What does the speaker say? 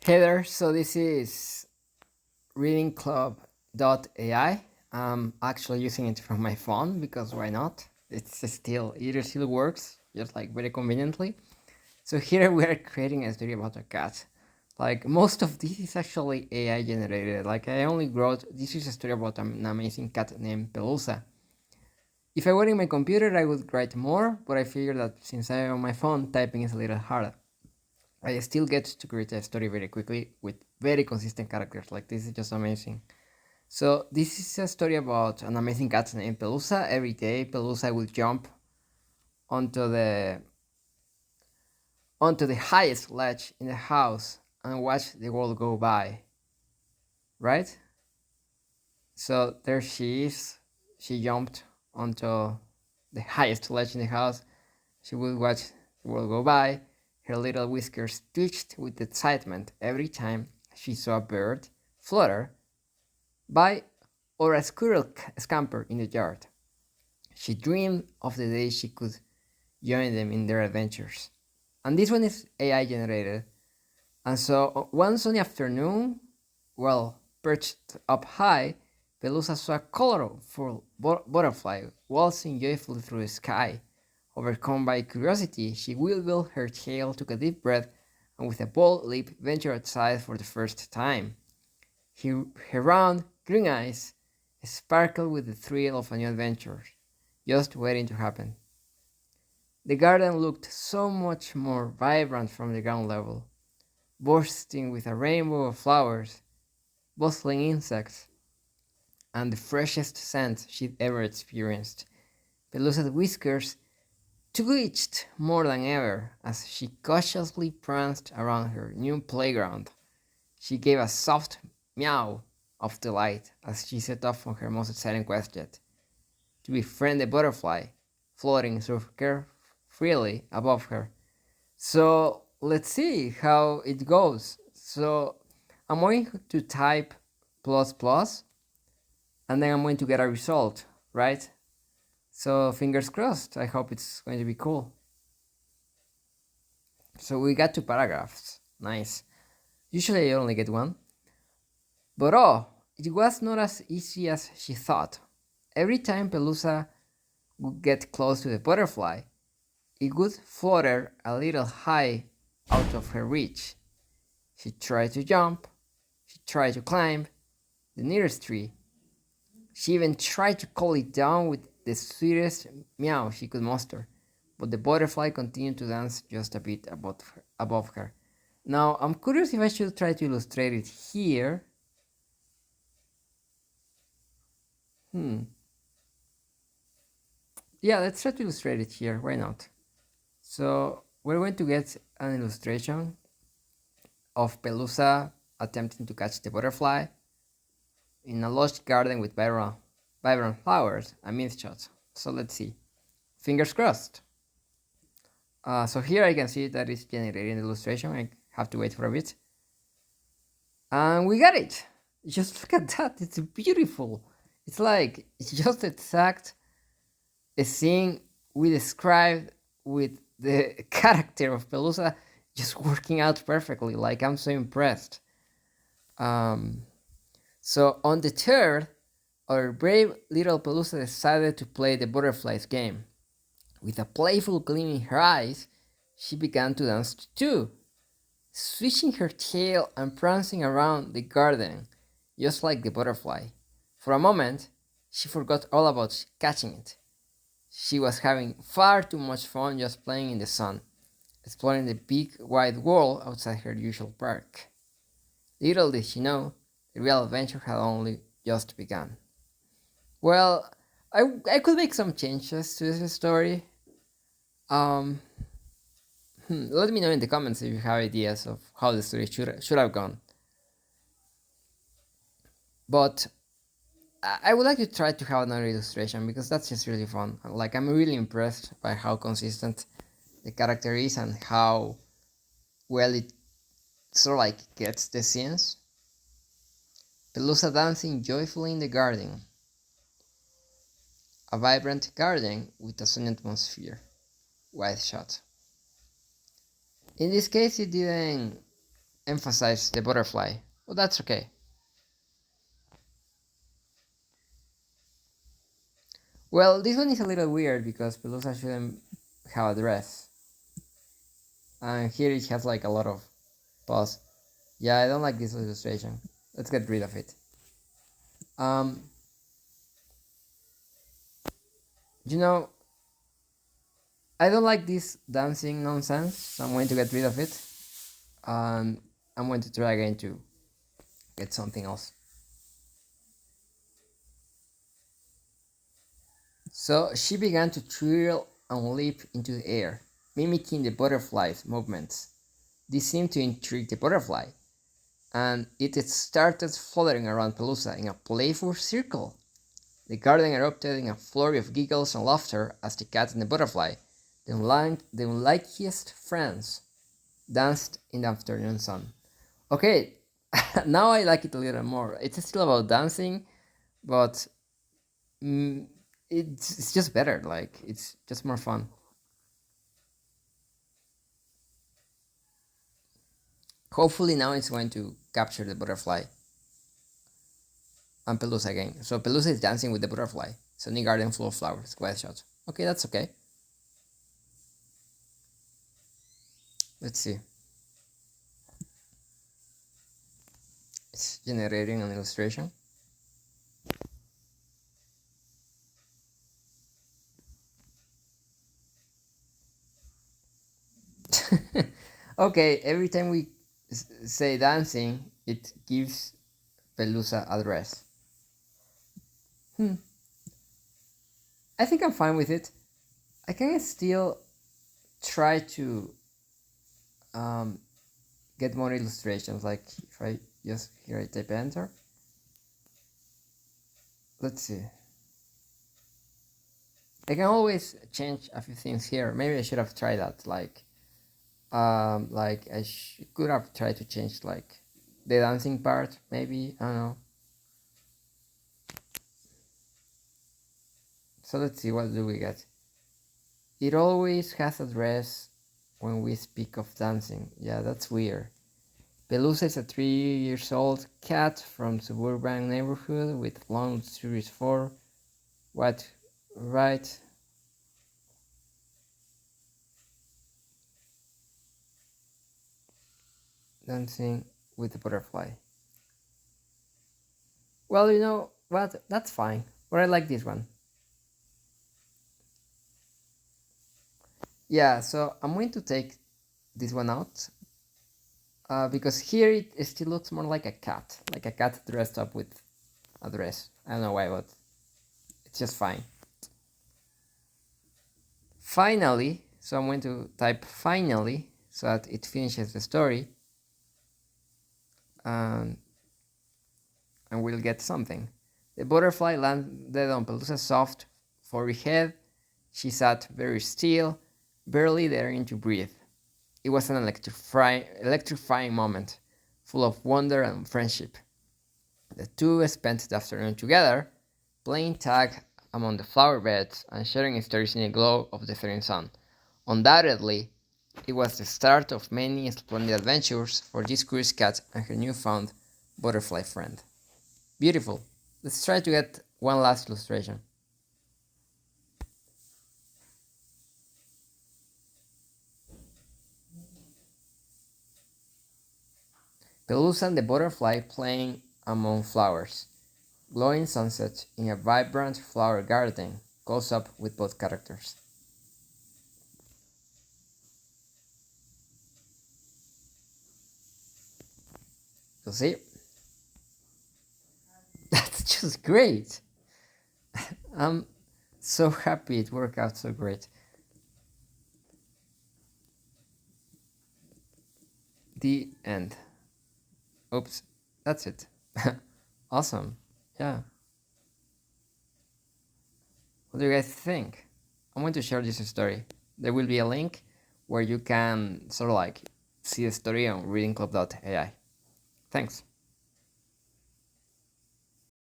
Hey there, so this is ReadingClub.ai. I'm actually using it from my phone because why not? It still works, just like very conveniently. So here we are creating a story about a cat. Like most of this is actually AI generated. Like I only wrote, this is a story about an amazing cat named Pelusa. If I were in my computer, I would write more, but I figured that since I'm on my phone, typing is a little harder. I still get to create a story very quickly with very consistent characters. Like this is just amazing. So this is a story about an amazing cat named Pelusa. Every day, Pelusa will jump onto the onto the highest ledge in the house and watch the world go by. Right? So there she is. She jumped onto the highest ledge in the house. She will watch the world go by. Her little whiskers twitched with excitement every time she saw a bird flutter by or a squirrel scamper in the yard. She dreamed of the day she could join them in their adventures. And this one is AI generated. And so one sunny afternoon, well, perched up high, Pelusa saw a colorful butterfly waltzing joyfully through the sky. Overcome by curiosity, she wiggled her tail, took a deep breath, and with a bold leap ventured outside for the first time. Her round, green eyes sparkled with the thrill of a new adventure, just waiting to happen. The garden looked so much more vibrant from the ground level, bursting with a rainbow of flowers, bustling insects, and the freshest scent she'd ever experienced. Pelusa's whiskers twitched more than ever as she cautiously pranced around her new playground. She gave a soft meow of delight as she set off on her most exciting quest yet, to befriend the butterfly floating so carefreely above her. So let's see how it goes. So I'm going to type plus plus and then I'm going to get a result, right? So fingers crossed. I hope it's going to be cool. So we got 2 paragraphs. Nice. Usually I only get one. But oh, it was not as easy as she thought. Every time Pelusa would get close to the butterfly, it would flutter a little high out of her reach. She tried to jump, she tried to climb the nearest tree. She even tried to call it down with the sweetest meow she could muster, but the butterfly continued to dance just a bit above her. Now, I'm curious if I should try to illustrate it here. Yeah, let's try to illustrate it here. Why not? So we're going to get an illustration of Pelusa attempting to catch the butterfly in a lush garden with vibrant flowers and mist shots. So let's see. Fingers crossed. So here I can see that it's generating the illustration. I have to wait for a bit. And we got it. Just look at that. It's beautiful. It's like, it's just exact a scene we described with the character of Pelusa just working out perfectly. Like, I'm so impressed. So on the third, our brave little Pelusa decided to play the butterflies game. With a playful gleam in her eyes, she began to dance too, swishing her tail and prancing around the garden, just like the butterfly. For a moment, she forgot all about catching it. She was having far too much fun just playing in the sun, exploring the big wide world outside her usual park. Little did she know, the real adventure had only just begun. Well, I could make some changes to this story. Let me know in the comments if you have ideas of how the story should have gone. But I would like to try to have another illustration because that's just really fun. Like, I'm really impressed by how consistent the character is and how well it sort of like gets the scenes. Pelusa dancing joyfully in the garden. A vibrant garden with a sunny atmosphere. Wide shot. In this case, it didn't emphasize the butterfly. Well, that's okay. Well, this one is a little weird because Pelusa shouldn't have a dress. And here it has like a lot of pause. Yeah, I don't like this illustration. Let's get rid of it. Um, you know, I don't like this dancing nonsense, so I'm going to get rid of it. And I'm going to try again to get something else. So she began to twirl and leap into the air, mimicking the butterfly's movements. This seemed to intrigue the butterfly, and it started fluttering around Pelusa in a playful circle. The garden erupted in a flurry of giggles and laughter as the cat and the butterfly, the unlikeliest friends, danced in the afternoon sun. Okay, now I like it a little more. It's still about dancing, but it's just better. Like, it's just more fun. Hopefully now it's going to capture the butterfly and Pelusa again. So Pelusa is dancing with the butterfly. Sunny garden full of flowers. Quiet shot. Okay, that's okay. Let's see. It's generating an illustration. Okay, every time we say dancing, it gives Pelusa a dress. I think I'm fine with it. I can still try to get more illustrations. Like if I just here I type enter. Let's see. I can always change a few things here. Maybe I should have tried that. Like I could have tried to change like the dancing part. Maybe I don't know. So let's see, what do we get? It always has a dress when we speak of dancing. Yeah, that's weird. Pelusa is a 3-year-old cat from suburban neighborhood with long luxurious fur. What? Right? Dancing with the butterfly. Well, you know what? That's fine. But I like this one. Yeah, so I'm going to take this one out because here it still looks more like a cat dressed up with a dress. I don't know why, but it's just fine. Finally, so I'm going to type finally so that it finishes the story, and we'll get something. The butterfly landed on Pelusa's soft, furry head. She sat very still, barely daring to breathe. It was an electrifying moment, full of wonder and friendship. The two spent the afternoon together, playing tag among the flower beds and sharing stories in the glow of the setting sun. Undoubtedly, it was the start of many splendid adventures for this curious cat and her newfound butterfly friend. Beautiful. Let's try to get one last illustration. Pelusa and the butterfly playing among flowers. Glowing sunset in a vibrant flower garden. Close up with both characters. You see? That's just great. I'm so happy it worked out so great. The end. Oops, that's it. Awesome. Yeah. What do you guys think? I'm going to share this story. There will be a link where you can sort of like see the story on ReadingClub.ai. Thanks.